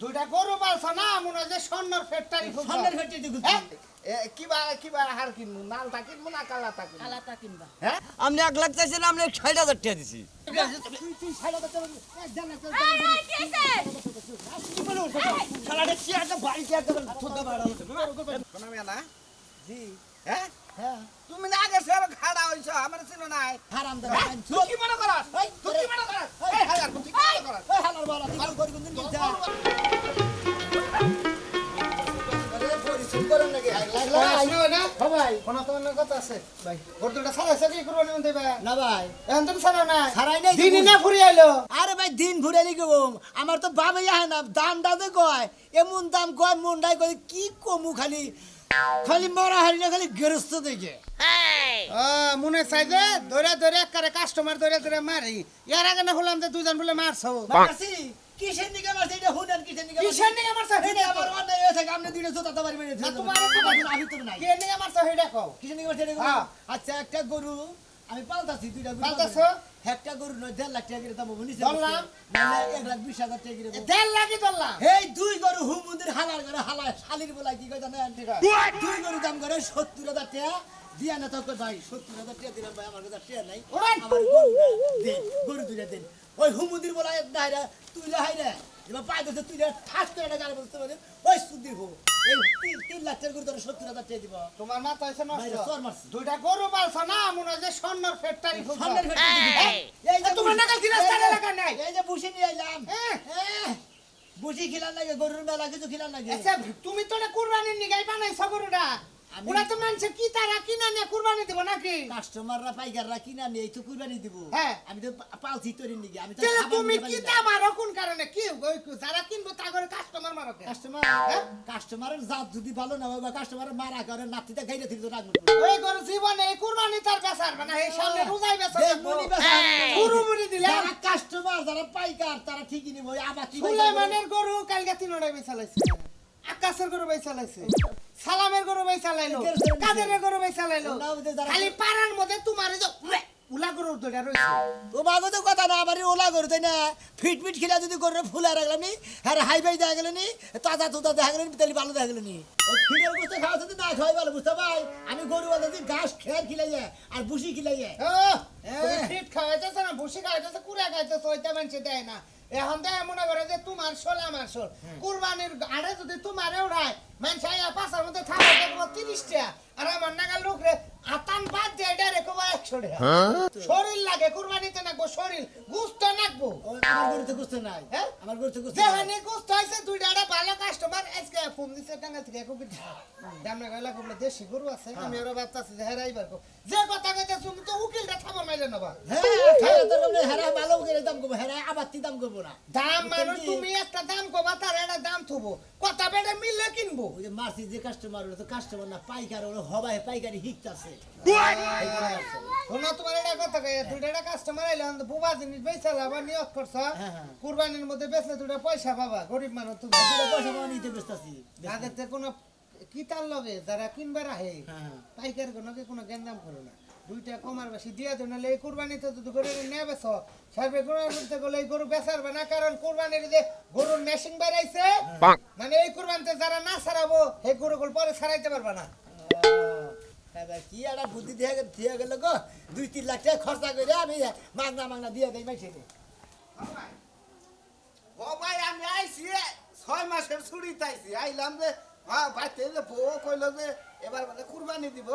দুইটা গরু পালছ না মনে হয় যে স্বর্ণের ফেটটাই স্বর্ণের ফেটে দিগুছি কিবা হার কিনবো নালটা কিনবো না কালাটা কিনবো কালাটা কিনবা হ্যাঁ আপনি 1 লাখ চাইছেন আপনি 60,000 টাকা দিছি তুই ছাড়া তো জানা তো শালাটা কি একটা বাড়ি কি একটা ঠোকা বাড়া কোন মেয়ে না জি হ্যাঁ হ্যাঁ তুমি না আগে সের খাড়া হইছো আমার ছিল না হারামদার তুই কি মনে করস তুই কি মনে করস এই হাজার তুই কি মনে করস এই হালার বাড়া দিল করি কোন দিন যা আরে পরিশ্রম করেন নাকি ভাই কোন তোমার কথা আছে ভাই গরুটা ছাড়া কি করব না দেবা না ভাই এখন তুমি ছাড়াও না ছাড়াই নাই দিন না ফুরি আইলো আরে ভাই দিন ঘুরে গো আমার তো বাবাই আহে না দাম দাদে কয় এমন দাম কয় মন্ডাই কয় কি কমু খালি খালি মরা হারি না খালি গেরস্ত দেখে মনে চাই যে ধরে ধরে একবারে কাস্টমার ধরে ধরে মারি এর আগে না হলাম যে দুজন বলে মারছো মারছি কিসের দিকে মারছি এটা হুনান কিসের দিকে কিসের নিকে মারছো এটা আমার অন্যায় হয়ে থাকে আপনি দিনে জোতা তাবারি মেরে না তোমার আমি তো নাই কে নিকে মারছো হেডা কও কিসের দিকে মারছি এটা হ্যাঁ। আচ্ছা একটা গরু আমি পালতাছি দুইটা গরু পালতাছো? একটা গরু নয় 1.5 লাখ টাকা করে দাম বলিছে ধরলাম। মানে 1,20,000 টাকা করে দাম। 1.5 লাখই ধরলাম এই দুই গরু হুমুদের হালার করে হালা শালির বলা কি কয় জানেন দুই গরু দাম করে 70,000 টাকা দিয়া না তো কই ভাই 70,000 টাকা দিলাম ভাই আমার কাছে টাকা নাই ওরান। আমার গরুটা দেন গরু দুইটা দেন ওই হুমুদের বলা দাইরা তুইলা হাইরা এবার পাই দিতে তুইলা ঠাস করে একটা গাড়ি বলতে পারে ওই সুদির হো এই 3 লাখ টাকা করে তোর 70,000 টাকা দিব তোমার মাথা হইছে ভাইরা নষ্ট চোর মারছি দুইটা গরু পালছ না মনে হয় যে স্বর্ণের ফেটটাই সামনের ফেটে দিবি এই যে তোমার নাকাল কি রাস্তা এলাকা নাই এই যে বুঝি নিয়ে আইলাম হ্যাঁ। বুঝি খিলান লাগে গরুর মেলা কিছু খিলান লাগে আচ্ছা তুমি তো না কুরবানির নিগাই বানাইছো গরুটা আমি- ওরা তো মানুষে কি তারা কিনা নিয়ে কুরবানি দিব নাকি কাস্টমাররা পাইকাররা কিনা নেই তো কুরবানি দিব হ্যাঁ। আমি তো পালছি তোর নিগে আমি তো তাহলে খাবার তুমি নিতে কি পারি তা না। মারো কোন কারণে কি ওই যারা কিনবো তা করে কাস্টমার মারো কেন? কাস্টমার হ্যাঁ? কাস্টমারের জাত যদি ভালো না হয় বা কাস্টমারের মারা করে নাতিটা খাইতে দিল তো রাখবো ওই গরু জীবনে এই কুরবানি তার বেচার মানে এই সামনে রোজাই বেচার দেখবনি বেচা গরু মুড়ি দিলে যারা কাস্টমার যারা পাইকার তারা ঠিকই নিব ওই আবাতি সুলাইমানের গরু কালকে তিনটায় বেচা লাইছে আকাশের গরু বেচা লাইছে সালামের গরু বেচা লাইলো কাদেরের গরু বেচা লাইলো খালি পাড়ার মধ্যে তোমার এই যে উলা গরুর দুইটা রয়েছে ও বাগো তো কথা না আমারই ওলা গরু তাই না ফিটমিট খিলা যদি গরু ফুলা রাখলাম নি হ্যাঁ হাইবাই দেখা গেল নি তাজা তুতা দেখা গেল নি তাহলে ভালো দেখা গেল নি ও ফিটের গোস্ত খাওয়া যদি না খাওয়াই ভালো বুঝতে ভাই আমি গরু বাঁধাতে ঘাস খেয়ার খিলাই যায় আর বুসি খিলাই যায় তুমি ফিট খাওয়াইতেছে না ভুসি খাওয়াইতেছে কুড়া খাইতেছে ওইটা মানুষ দেয় না এখন তো মনে করে যে তোমার শোল আমার শোল কুরবানির আড়ে যদি তোমারে উড়ায় মানুষ আইয়া পাশার মধ্যে থাকা দেখবো 30 টাকা আর আমার নাগাল লোক রে আতান বাদ দিয়ে ডাইরেক্ট 100 টাকা শরীর লাগে কুরবানিতে নাকবো শরীর গুস্ত নাকবো আমার গরু তো গুস্ত নাই হ্যাঁ? আমার গরু তো গুস্ত যেখানে গুস্ত হয়েছে দুইটা একটা ভালো কাস্টমার আজকে ফোন দিছে টাঙ্গা থেকে খুবই দামনা গেলা কবলে দেশি গরু আছে আমি ওরা ভাবতাছি যে হেরাইবার যে কথা কইতে তুমি তো উকিলটা থাবার মাইলে নেবা হ্যাঁ খাওয়া তো বলে হেরা ভালো করে দাম করবো হেরা আবাতি দাম করবো না দাম মানুষ তুমি একটা দাম কবা তার একটা দাম থবো কথা বেড়ে মিললে কিনবো ওই যে মারছি যে কাস্টমার ওরা তো কাস্টমার না পাইকার ওরা হবাই পাইকারি হিকতাছে শোনো তোমার এটা কথা কই দুইটা একটা কাস্টমার আইলো বুবা জিনিস বেচালা আবার নিয়োগ করছ হ্যাঁ। কুরবানির মধ্যে বেচলে দুইটা পয়সা পাবা গরিব মানুষ তুমি দুটো পয়সা পাওয়া নিতে ব্যস্তাছি তাদের তো কোনো কিতার লগে যারা কিনবার আহে হ্যাঁ পাইকার কোনো গেন্দাম করো না দুইটা কমার বেশি দিয়ে দেন নাহলে এই কুরবানিতে যদি গরু নিয়ে বেছ সার্ভে করে বলতে গেলে এই গরু বেচারবে না কারণ কুরবানির যে গরুর মেশিন বাড়াইছে মানে এই কুরবানিতে যারা না ছাড়াবো এই গরুগুলো পরে ছাড়াইতে পারবে না কি একটা বুদ্ধি দিয়ে গেল গো 2-3 লাখ টাকা খরচা করে আমি মাগনা দিয়ে দেই মাইছে ও ভাই আমি আইছি 6 মাসের ছুটি তাইছি আইলাম যে হ্যাঁ বাইতে যে বউ কইলো যে এবার মানে কুরবানি দিব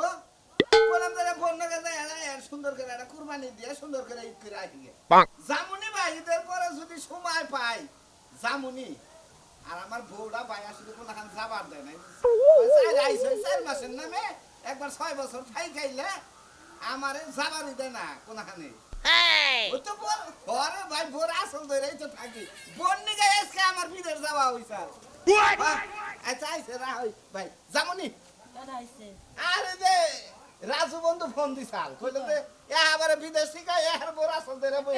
বললাম যে ফোন না করে সুন্দর করে একটা কুরবানি দিয়ে সুন্দর করে ঈদ করে আসি জামুনি ভাই ঈদের পরে যদি সময় পাই জামুনি আর আমার বউটা ভাই আসলে কোনখান যাবার দেয় নাই 4 মাসের নামে একবার 6 বছর খাই খাইলে আমারে যাবারই দেয় না কোনখানে ওই তো ঘরে ভাই ভোর আসল ধরেই তো থাকি বোন নিগে আজকে আমার বিদেশ যাওয়া হইছে আচ্ছা আইছে রাই ভাই জামুনি আরে যে রাজু বন্ধু ফোন দিছাল কইলো যে এ আবার বিদেশ থেকে এর ভোর আসল ধরে বই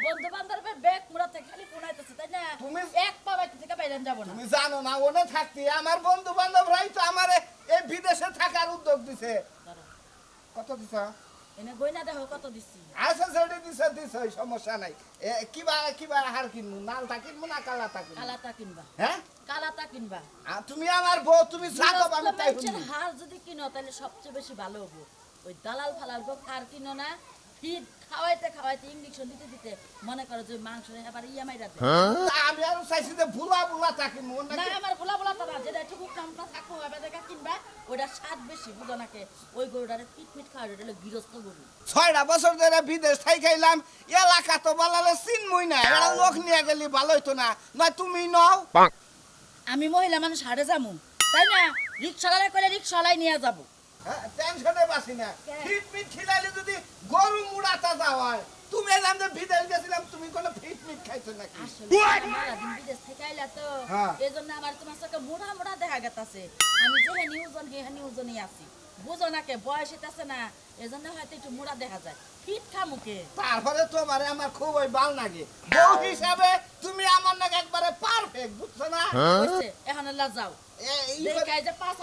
বন্ধু বান্ধবের ব্যাগ মুড়াতে খালি কোনাইতেছে তাই না তুমি- এক পা বাইতে থেকে বাইরে যাব না তুমি জানো না ওনে থাকতি আমার বন্ধু বান্ধব রাই তো আমারে এই বিদেশে থাকার উদ্যোগ দিছে কত দিছ এনে গয়না দেখো কত দিছি আচ্ছা ছেড়ে দিছে সমস্যা নাই কিবা হার কিনবো নালটা কিনবো না কালাটা কিনবো কালাটা কিনবা হ্যাঁ কালাটা কিনবা তুমি আমার বউ তুমি সাকব আমি তাই মানুষের হার যদি কিনো তাহলে সবচেয়ে বেশি ভালো হবে ওই দালাল ফালাল গো হার কিনো না ফিড খাওয়াইতে ইঞ্জেকশন দিতে মনে করো যে মাংস এবার ইএমআই রাতে আমি আর চাইছি যে ভুলা কিনবো না আমার ভোলা তো না যেটা একটু কুকনামটা থাকবো এবার দেখা কিনবা ওটা স্বাদ বেশি বুঝো নাকে ওই গরুটারে ফিট খাওয়া ওটা হলো গৃহস্থ গরু 6টা বছর ধরে বিদেশ থাই খাইলাম এলাকা তো বলালে চিনমই না এরা লোক নিয়ে গেলি ভালো হইতো না না তুমি নাও আমি মহিলা মানুষ হারে যামু তাই না রিক্সাওয়ালা করে রিক্সাওয়ালাই নিয়ে যাবো টেনশনে বাসি না ফিট খিলাইলে যদি গরু মুড়াটা যাওয়ার তুমি এলাম যে বিদেশ গেছিলাম তুমি কোনো ফিট খাইছো নাকি আসলে আমার দিন বিদেশ থেকে আইলা তো হ্যাঁ। এজন্য আমার তোমার চোখে মোটা দেখা গেতাছে আমি যেখানে ওজনই আছি বুঝো নাকে বয়স হইতাছে না এজন্য হয়তো একটু মোটা দেখা যায় ফিট খামুকে তারপরে তোমারে আমার খুব ওই ভাল লাগে বউ হিসাবে তুমি আমার নাকি একবারে পারফেক্ট বুঝছো না হইছে এখন আল্লাহ যাও দেখাই যে পাঁচ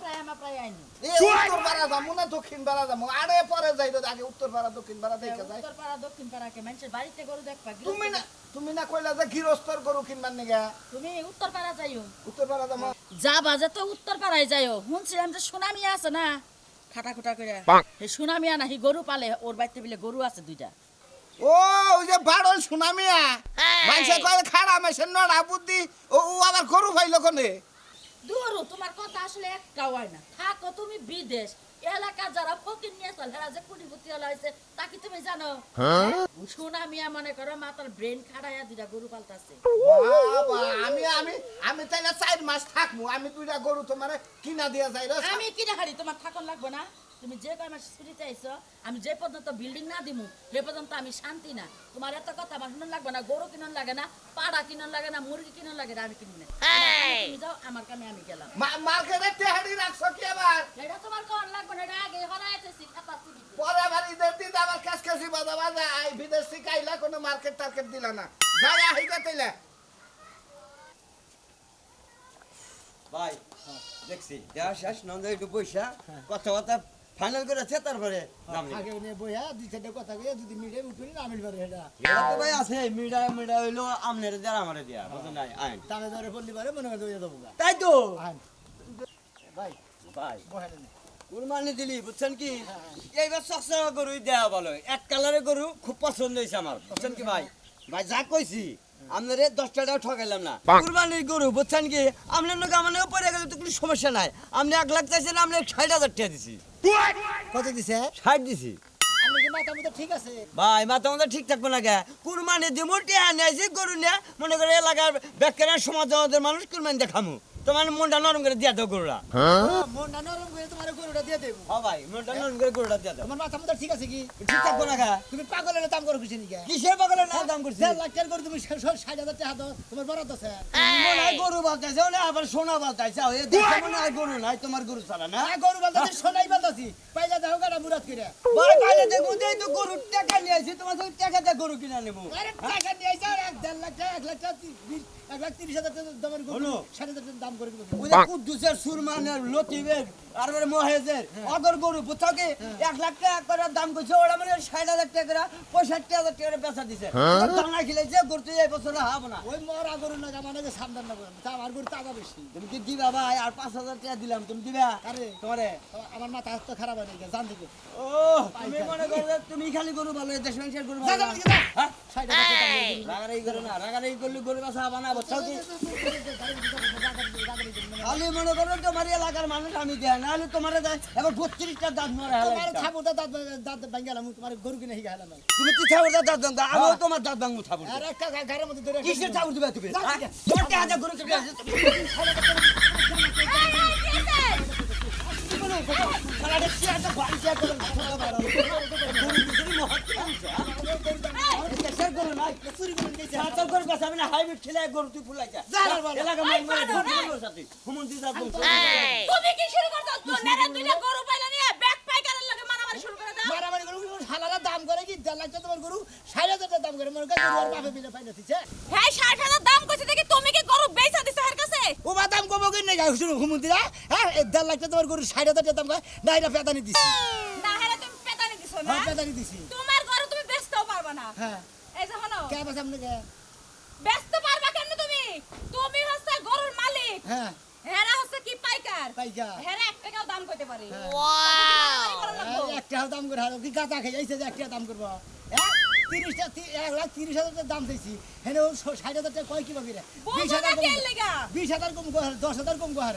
প্রায় আমার প্রায় আইনি উত্তর পাড়া যাবো না দক্ষিণ পাড়া যাবো আরে পরে যাই তো আগে উত্তর পাড়া দক্ষিণ পাড়া দেখা যায় উত্তর পাড়া দক্ষিণ পাড়াকে মানুষের বাড়িতে গরু দেখবা তুমি না কইলা যে গৃহস্থর গরু কিনবার নিগা তুমি উত্তর পাড়া যাইও উত্তর পাড়া যাবো যা বাজে তো উত্তর পাড়ায় যাইও শুনছিলাম যে সুনামি আছে না খাটা খুটা করে এই সুনামিয়া নাহি গরু পালে ওর বাড়িতে বিলে গরু আছে 2টা ও ওই যে বাড়ল সুনামিয়া মানুষে কয় খাড়া মেশে নড়া বুদ্ধি ও আবার গরু পাইলো কোনে দূর তোমার কথা আসলে একটাও হয় না থাকো তুমি বিদেশ এলাকা যারা ফকির নিয়ে চল হেরা যে কুটিপতি হলা হয়েছে তা কি তুমি জানো সুনামিয়া মনে করো মাতার ব্রেন খাড়াইয়া 2টা গরু পালতাছে বাবা আমি তাইলে 4 মাস থাকবো আমি 2টা গরু তোমারে কিনা দিয়া যাই রে আমি কি দেখারি তোমার থাকন লাগবে না তুমি যে কয় মাস ছুটিতে আইছো আমি যে পর্যন্ত বিল্ডিং না দিমু সে পর্যন্ত আমি শান্তি না তোমার এত কথা আমার শুনন লাগবে না গরু কিনন লাগে না পাড়া কিনন লাগে না মুরগি কিনন লাগে না আমি কিনব না তুমি যাও আমার কামে আমি গেলাম মার্কেটে তেহারি রাখছো কি আবার এটা তোমার কোন লাগবে না এটা আগে হরাইতেছি খাতাছি পরে আবার ঈদের দিন আবার কাছকাছি বাজা আই বিদেশ থেকে আইলা কোনো মার্কেট টার্কেট দিলা না যাই আহিবা তাইলে ভাই দেখছি দেওয়া শেষ নন্দ একটু পয়সা কথা ফাইনাল করেছে তারপরে নাম নিবে। আগে নিয়ে বইয়া 2-4টা কথা কইয়া যদি মিলে উঠুনি না মিলবে এটা এটা তো ভাই আছে মিডা হইলো আমনের দেয়া আমারে দেয়া বুঝেন নাই আইন তারে ধরে বললি পারে মনে করে দেবো তাই তো আইন ভাই ভাই বহেন কুরবানি দিলি বুঝছেন কি এইবার সবসময় গরুই দেয়া ভালো এক কালারের গরু খুব পছন্দ হয়েছে আমার বুঝছেন কি ভাই ভাই যা কইছি আপনারে 10 টাকাও ঠকাইলাম না কুরবানির গরু বুঝছেন কি আপনার লোক আমার পরে গেলে তো কোনো সমস্যা নাই আপনি 1 লাখ চাইছেন আপনি 60,000 টাকা দিছি কত দিছে 60 দিছি আমি কি মাথা মুথা ঠিক আছে ভাই মাথা মাথা ঠিক থাকবে না গে কুরবানি দিমু টিয়া নিয়েছি গরু নিয়ে মনে করে এলাকার বেকারের সমাজের মানুষ কুরবানি দেখামু তোমার মনটা নরম করে দিয়া দাও গরুরা মন না নরম করে তোমার গরুটা দিয়ে দেবো হ্যাঁ ভাই মনটা নরম করে গরুটা দিয়া দাও তোমার মাথা মুথা ঠিক আছে কি ঠিক থাকবে না গা তুমি পাগলের দাম করো কিছু নিকে কিসের পাগলের না দাম করছি 1.5 লাখ টাকা করে তুমি 60,000 টাকা দাও তোমার বরাদ্দ আছে মনে হয় গরু বালতাইছে না আবার সোনা বালতাইছে এই দেখে মনে হয় গরু নাই তোমার গরু ছাড়া না না গরু বলতে সোনাই বলতাছি পাইলা দাও গাড়া মুরাদ করে ভাই বাইরে দেখো দেই তো গরু টাকা নিয়ে আইছি তোমার তো টাকা দিয়ে গরু কিনা নেব আরে টাকা নিয়ে আইছা 1.5 লাখ টাকা 1 লাখ টাকা 1,30,000 টাকা দামের গরু হলো। 60,000 টাকা দাম করে দেবো ওই যে কুদ্দুসের সুরমানের লতিবের আর ওর মহেজের অগর গরু বুঝছকে 1 লাখ টাকা করে দাম কইছে ওরা মানে 60,000 টাকা করে 65,000 টাকা করে বেচা দিছে দানা খিলাইছে গরু তো এই বছর হবে না ওই মরা গরু না মানে সাবধান না তা আমার গরু টাকা বেশি তুমি কি দিবা ভাই আর 5,000 টাকা দিলাম তুমি দিবা আরে তোমারে আমার মাথা তো খারাপ হয়ে গেছে জান দিকে ও তুমি মনে করো যে তুমি খালি গরু ভালো দেশ মানুষের গরু যা, ভালো যা, না। যা, যা। হ্যাঁ 60,000 টাকা দাম করে দিবি। রাগারাগি করো না রাগারাগি করলে গরু বাসা হবে না বুঝছো কি খালি মনে করো তোমার এলাকার মানুষ আমি দেয় না হলে তোমার এবার 32টা দাঁত মরে তোমার খাবুটা দাঁত দাঁত ভাঙ্গালাম তোমার গরু কিনে হিগা হেলাম তুমি কি ছাউর দাঁত ভাঙবা আমিও তোমার দাঁত ভাঙবো ছাবুর আর একটা ঘরের মধ্যে ধরে কিসের ছাউর দিবা তুমি যা, হ্যাঁ? যা। তোমার টাকা গরু চলে আসে খালাটা কি একটা বাড়ি শেয়ার করে গরু তুমি মহত্ব দেশের গরু নাই চুরি করে গেছে চাচা গরু বাসা আমি না হাইব্রিড ছেলে গরু তুই ফুলাইছা এলাকা মাই মারে গরুর সাথে হুমন্তি দাঁত তুমি কি শুরু করছো তো নেরে 2টা গরু পাইলা নিয়ে ব্যাক পাইকারের লগে মারামারি শুরু করে দাও মারামারি গরু হালালা দাম করে কি 1.5 লাখ টাকা তোমার গরু 60,000 টাকা দাম করে মনে করে গরু আর বাপে মিলে পাইনা দিছে হ্যাঁ 60,000 দাম কইছে দেখি তুমি কি গরু বেচা দিছো এর কাছে ও বা দাম কমো কিন না যাও শুরু হুমুন্দিরা হ্যাঁ 1.5 লাখ টাকা তোমার গরু 60,000 টাকা দাম করে না এটা পেদানি দিছি না হেরে তুমি পেতানি দিছো না হ্যাঁ পেদানি দিছি তোমার গরু তুমি বেচতেও পারবা না হ্যাঁ এই যে হনো কে বাস আপনাকে বেচতে পারবা কেন তুমি তুমি হচ্ছে গরুর মালিক হ্যাঁ হেরা হচ্ছে কি পাইকার পাইকার হেরা 1 টাকাও দাম কইতে পারে ওয়াও একটা দাম করে হারো কি গাতা খাই আইছে যে একটা দাম করব 30টা 1,30,000 দাম চাইছি হেনে 60,000 টাকা কয় কি পাবি রে 20,000 কম 20,000 কম গোহার 10,000 কম গোহার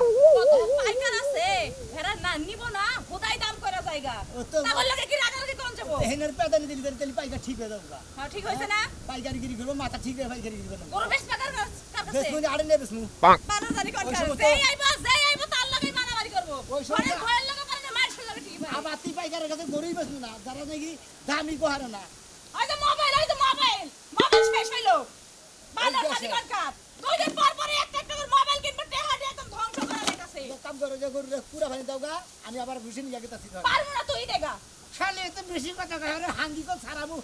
পাইকার আছে হেরা না নিব না খোদাই দাম করে জায়গা ও তো তাহলে লাগে কি রাগারাগি কোন যাবো হেনের পেদানি দিলি তেলি পাইকার ঠিক হয়ে যাবে হ্যাঁ ঠিক হইছে না পাইকারি গিরি করব মাথা ঠিক হয়ে পাইকারি গিরি করব গরু বেশ পাকার কাছে দেখুন আরে নেবেস নু বাজার জানি কোন ওই কাজ সময় তো- যেই আইব তার লাগেই মারামারি করব ওই সময় ঘরে তো- ঘরের লাগে পারে না মার লাগে ঠিক ভাই আবার তি পাইকারের কাছে গরুই বেচবো না যারা নাকি দামি গোহারে না ওই যে মোবাইল শেষ হইলো বাজার জানি কোন কাজ দুই দিন পর পরে একটা একটা করে মোবাইল কিনবে টেহা দিয়ে একদম ধ্বংস করা যাইতাছে এক কাম করো যে গরুরে পুরা ভাই দাওগা আমি আবার ভুসি নিয়ে গেতাছি ধর পারবো না তুই দেগা শালে তো বেশি কথা কয় আরে হাঙ্গি কো ছাড়াবো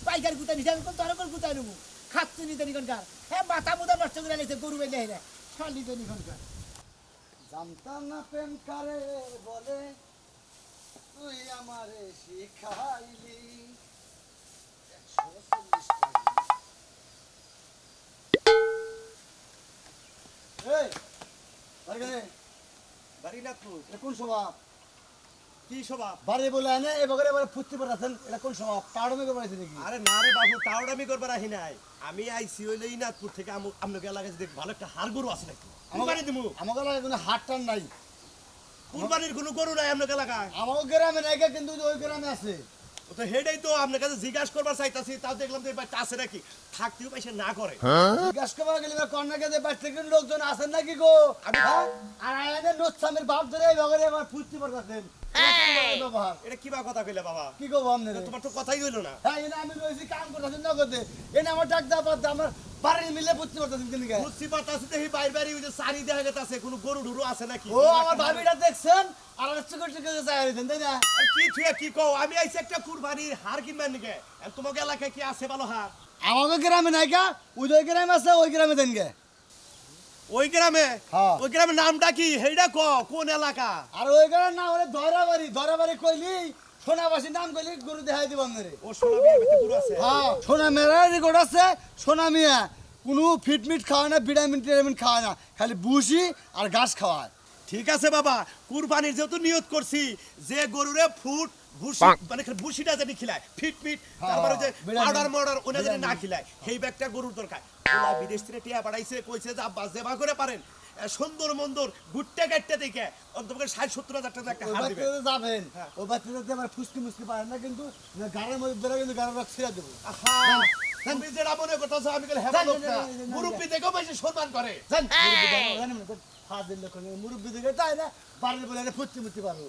পাইকার গুতা নিছে আমি কোন তোর কোন গুতা নেবো খাচ্ছু নি তনি কোনকার হে মাথা মুদা নষ্ট করে লাইছে গরু বেলে হেরে শালি তনি কোনকার জানতাম না প্রেম কারে বলে তুই আমারে শিখাইলি 140 এই বাড়ি বাড়ি নাথপুর এটা কোন স্বভাব কি স্বভাব? বাড়ি বলে আনে এবারে এবারে ফুটতে পারছেন এটা কোন স্বভাব কারণে বানাইছে দেখি আরে না রে বাবু, তাওটা আমি করবার আহি নাই। আমি আইসি হইলে নাথপুর থেকে আপনাকে এলাকায় দেখ ভালো একটা হাড় গরু আছে নাকি কুরবানি দিমু। আমাকে লাগে কোনো হাট টান নাই কুরবানির কোনো গরু নাই আপনাকে এলাকায়। আমাকে গ্রামে নাই কিন্তু ওই গ্রামে আছে ও তো হেডেই তো আপনার কাছে জিজ্ঞাসা করবার চাইতাছি, তাও দেখলাম যে ভাই আছে নাকি, থাকতেও পাইছে না করে। জিজ্ঞাসা করবা গেলে কর্ণাকে যে বাড়ি থেকে লোকজন আছেন নাকি গো আমি আর আয়ানের নোচ্ছামের বাপ ধরে এবারে এবার ফুটতে পারতেছেন ব্যবহার এটা কিবা কথা কইলে বাবা, কি করবো আপনার তোমার তো কথাই হইলো না। হ্যাঁ এনে আমি রয়েছি কাম করতেছি নগদে এনে আমার ডাক দেওয়া বাদ আমার বাড়ি মিলে ফুটতে পারতেছেন কিন্তু বুঝছি পারতাছি দেখি বাইরে বাইরে ওই যে সারি দেখা গেছে কোনো গরু ডুরু আছে নাকি। ও আমার ভাবিটা দেখছেন আর চুকুর চুকুর চাই হয়েছেন তাই না আর কি থুয়ে কি কও, আমি আইছি একটা কুরবানির হাড় কিনবার নিকে। আর তোমাকে এলাকায় কি আছে ভালো হাড়? আমাকে গ্রামে নাই কা ওই গ্রামে আছে ওই গ্রামে দেন গে ওই গ্রামে? হ্যাঁ। ওই গ্রামের নামটা কি সেইটা ক, কোন এলাকা? আর ওই গ্রামের না হলে ধরাবাড়ি কইলি সোনাবাসী নাম কইলি গরু দেখাই দিব আপনারে ও সোনা বিয়ের ভিতরে গরু আছে। হ্যাঁ সোনা মেরা রেকর্ড আছে সোনা মিয়া কোনো ফিটমিট খাওয়ায় না ভিটামিন টিটামিন খাওয়ায় না খালি বুসি আর ঘাস খাওয়ায় ঠিক আছে বাবা, কুরবানির যেহেতু নিয়ত করছি যে গরুরে ফুট ভুসি মানে ভুসিটা জানি খিলায় ফিটমিট, তারপরে যে বিড়াল পাউডার মাউডার ওনা জানি না বিড়াল। খিলায়, সেই ব্যাগটা গরুর দরকার। ওলা বিদেশ থেকে টিয়া পাঠাইছে, কইছে যে আব্বা জেবা করে পারেন সুন্দর মন্দর গুট্টা গাট্টা দেখে অন্তত 60-70 হাজার টাকা একটা ওই হার দিবে। বাচ্চাদের যাবেন হ্যাঁ। ওই বাচ্চাদের আমার ফুসকি মুসকি পারেন না কিন্তু গাড়ির মধ্যে বেরো কিন্তু গাড়ি রক ছিঁড়া দেবো আহা, তুমি যেটা মনে করতেছো আমি কইলে হেবা লোক না, মুরব্বি দেখেও বেশি সম্মান করে। হাজির লোক মুরব্বী দিকে তাই না বাড়ির বলে ফুটতে মুটতে পারবো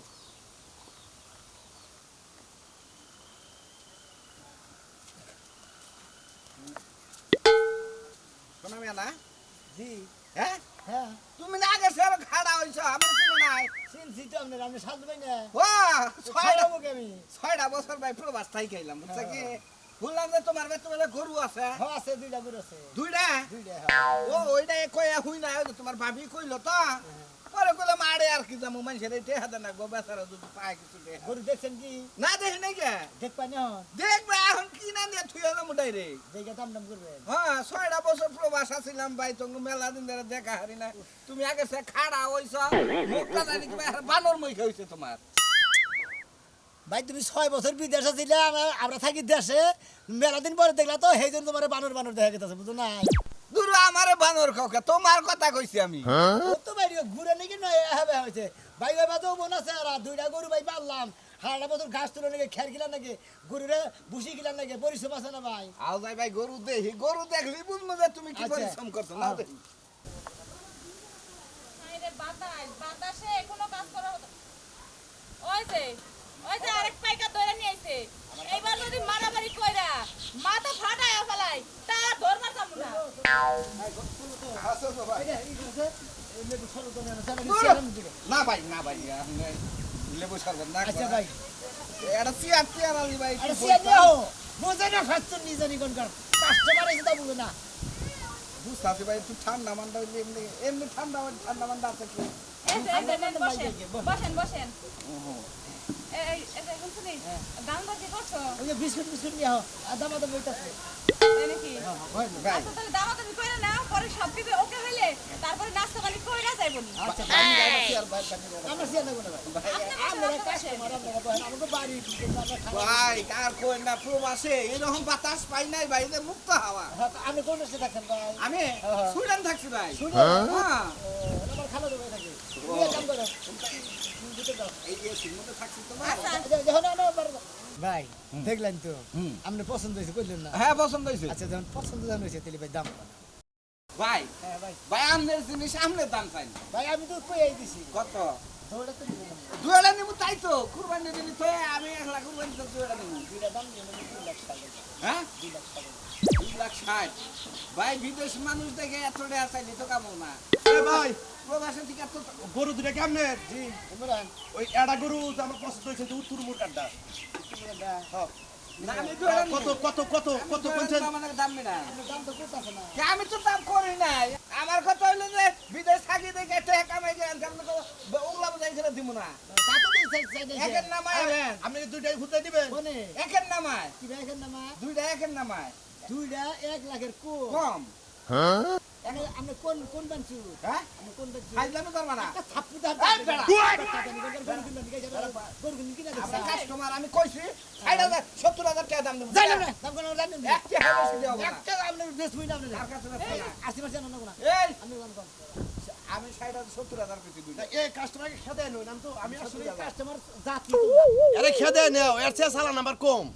শোনা মিয়া না জি হ্যাঁ হ্যাঁ তুমি না আগে সের খাড়া হইছো আমার চিনো নাই চিনছি তো আপনার আপনি সাজ ভাই না ও ছয়টা আমি 6টা বছর ভাই প্রবাস থাই খাইলাম বুঝছ কি বললাম যে তোমার বেতনে গরু আছে হ্যাঁ আছে দুইটা গরু আছে দুইটা দুইটা হ্যাঁ ও ওইটা কইয়া হুই না ওই যে তোমার ভাবি কইলো তো পরে কইলাম আরে আর কি যাবো মানুষের এই টেহা দেন না গো বেচারা যদি পায় কিছু টেহা। গরু দেখছেন কি না দেখি নাই কে দেখ পাই না দেখবে এখন কি না দিয়ে থুয়ে যাবো ডাইরেক্ট জায়গা দাম দাম করবেন হ্যাঁ 6টা বছর প্রবাস ছিলাম ভাই তোমাকে মেলা দিন ধরে দেখা হারি না তুমি আগে সে খাড়া হইছ মুখটা জানি কি ভাই বানর মই হইছে তোমার ভাই তুমি 6 বছর বিদেশে ছিলে আমরা থাকি দেশে মেলা দিন পরে দেখলা তো সেই জন্য তোমার বানর বানর দেখা গেছে বুঝো না দূর আমারে বানর কাউকে তোমার কথা কইছি আমি ও তো ভাই ঘুরে নাকি নয় হবে হয়েছে ভাই ভাই বাদও বোন আছে আর দুইটা গরু ভাই পারলাম হাড়া বছর ঘাস তুলে নাকি খের গিলাম নাকি গরুরে ভুসি গিলাম নাকি পরিশ্রম আছে না ভাই আও যাই ভাই গরু দেখি গরু দেখলি বুঝবো যে তুমি কি আচ্ছা। পরিশ্রম করছো না দেখি আরে বাতাসে কোনো কাজ করা হতো ওই যে আরেক পাইকার ধরে নিয়ে আইছে এইবার যদি মারামারি কইরা মাথা ফাটায় ফেলাই তা ধরবার যাবো না আসো তো ভাই আচ্ছা না ভাই না ভাই লেবু শরবত না আচ্ছা ভাই এটা চেয়ার চেয়ার আলি ভাই আরে সিয়া নিও বুঝে না খাচ্ছ নিজে নি কোনকার কাস্টমার এসে তো বুঝে না বুঝতে ভাই একটু ঠান্ডা মান্ডা হইলে এমনি এমনি ঠান্ডা মান্ডা আছে কি এই যে বসেন বসেন বসেন এই এখন শুনি দাম দর কি করছো ওই যে বিস্কুট নিয়ে আও দামাদামি হইতাছে তাই নাকি ভাই আচ্ছা তাহলে দাম দর করে নাও পরে সব কিছু ওকে হইলে তারপরে নাস্তা পানি কইরা যাইবো নি আচ্ছা আমি যাচ্ছি আর ভাই পানি দাও। আমরা সিয়া নেব না ভাই আমরা কাস্টমার আমরা বহেন আমাকে বাড়ি আমরা খাওয়া ভাই কার কই না প্রবাসে এরকম বাতাস পাই নাই ভাই যে মুক্ত হাওয়া আপনি কোন দেশে থাকেন ভাই আমি সুইডেন থাকছি ভাই সুইডেন? হ্যাঁ আমার খালা দেবে থাকে কাম করো দিতে দাও এই যে সিনেমাতে থাকছি তো ভাই যখন ভাই দেখলেন তো আপনি পছন্দ হয়েছে করলেন না হ্যাঁ পছন্দ হয়েছে আচ্ছা যখন পছন্দ জান হয়েছে তাহলে ভাই দাম কত? ভাই হ্যাঁ ভাই ভাই আমনের জিনিস আমনের দাম চাই না। ভাই আমি তো কই দিছি কত দৌড়া তো দিবেন না। দুয়েলা নিমু তাই তো কুরবানি দিলি তো আমি 1 লাখ কুরবানি তো দুয়েলা নিমু দুইটা দাম দিয়ে নেবেন 2 লাখ টাকা হ্যাঁ 2 লাখ টাকা 2 লাখ 60 ভাই বিদেশ মানুষ দেখে এত টাকা চাইলে তো কামো না এ ভাই প্রবাসে ঠিক এত গরু দুটা কেমনে জি ইমরান ওই এডা গরু যে আমার পছন্দ হয়েছে যে উত্তর মুরগাটা না আমি দুয়েলা কত কত কত কত কোনছেন মানে দাম না আপনার দাম তো করতেছে না কে আমি তো দাম করি নাই আমার কথা হইলো যে বিদেশ থাকি দেখে টাকা কামাই যে আমি তো ওগুলা বুঝাই ছেড়ে দিব না তা তো দিই চাই একের নামায় আনেন আপনি কি দুইটাই খুঁজে দিবেন কোনে একের নামায় কি ভাই এখানে নামা দুইটা একের নামায় দুইটা 1 লাখের কো কম আপনি কোন বানছু হ্যাঁ আপনি কোন বানছু ফাইজলামি করবা না থাপ্পু দাও এই বেটা। আমরা কাস্টমার আমি কইছি 60,000 70,000 টাকা দাম দেব জানেন না দাম কোন জানেন না একটা হাজার বেশি দেব না একটা আপনি বেশ বুঝনা আপনি তার কাছে না শোনা। 80% না না এই আপনি দাম কম আমি 60,000 70,000 পেছি দুইটা এই কাস্টমারকে খেদে নই নাম তো আমি আসলে কাস্টমার জাতি আরে খেদে নেও এর চেয়ে সালা নাম্বার কম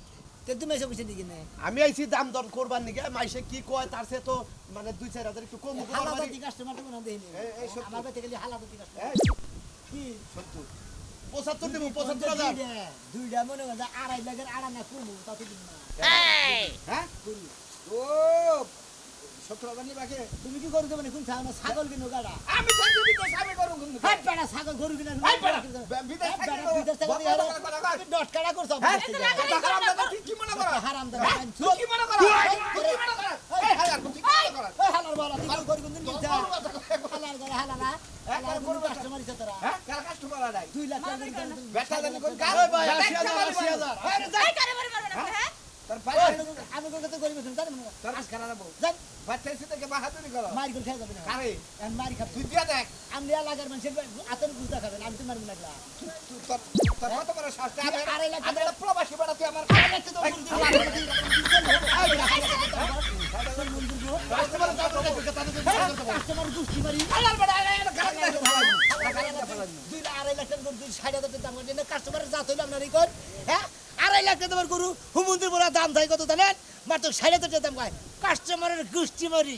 তে তুমি এসে বুঝে দিকে না আমি আইছি দাম দর করবার নিকে মাইসে কি কয় তার চেয়ে তো মানে 2-4 একটু কম করবার হালাদা পারি। দি কাস্টমার তো না দেইনি এই সত্তর। আমার কাছে গেলে হালাদা দি কাস্টমার এই কি 75 দিব 75,000 দুইটা মনে হয় 2.5 লাখের আড়া না কমু তা তো দিন না হ্যাঁ ও 70,000 নি বাকি তুমি কি করতে মানে কোন ছাগল ছাগল কিনো গাড়া আমি চাইছি বিদেশ আমি করুম কিন্তু হাই পেড়া ছাগল গরু কিনা এই বেটা, বিদেশ থাকি তো বিদেশ থেকে বন্ধ করে কথা কয়। ডট কাটা করছ হ্যাঁ কথা হারাম দাদা তুই কি মনে করো হারাম দা হ্যাঁ? তুই কি মনে করো তুই কি মনে করো এই হাজার তুই কি মনে করো হালার বলা তুই গরু কিনতে নিছা হালার করে হালারা হালার গরু কাস্টমার ইচ্ছা তোরা হ্যাঁ কার কাস্টমার নাই 2 লাখ টাকা করে বেটা জানি কোন কার ওই ভাই 80,000 আরে যাই এই কারে বারে মারবে না হ্যাঁ তোর ভাই আমি কত করি বেছেন জানেন না তোর আজ খারাপ বউ জান বাচ্চা এসে থেকে বাহাদুরি করো মারি করে খাই যাবে না কারে আমি মারি খাবো তুই দিয়া দেখ আমি এলাকার মানুষের আতর গুতা খাবেন আমি তো মারবো লাগলা তুই তোর তোর কত বড় শাস্তি আমি আড়াই লাখ আমি একটা প্রবাসী বেটা তুই আমার কাস্টমার গুষ্টি মারি হালাল বেটা গাল না 2.5 লাখ টাকা গরু 60,000 দাম করে কাস্টমারের জাত হইলো আপনার এই কর হ্যাঁ 2.5 লাখ টাকা গরু হুমন্দির বড় দাম থাকে কত জানেন মাত্র 60,000 টাকা দাম কয় কাস্টমারের গুষ্টি মারি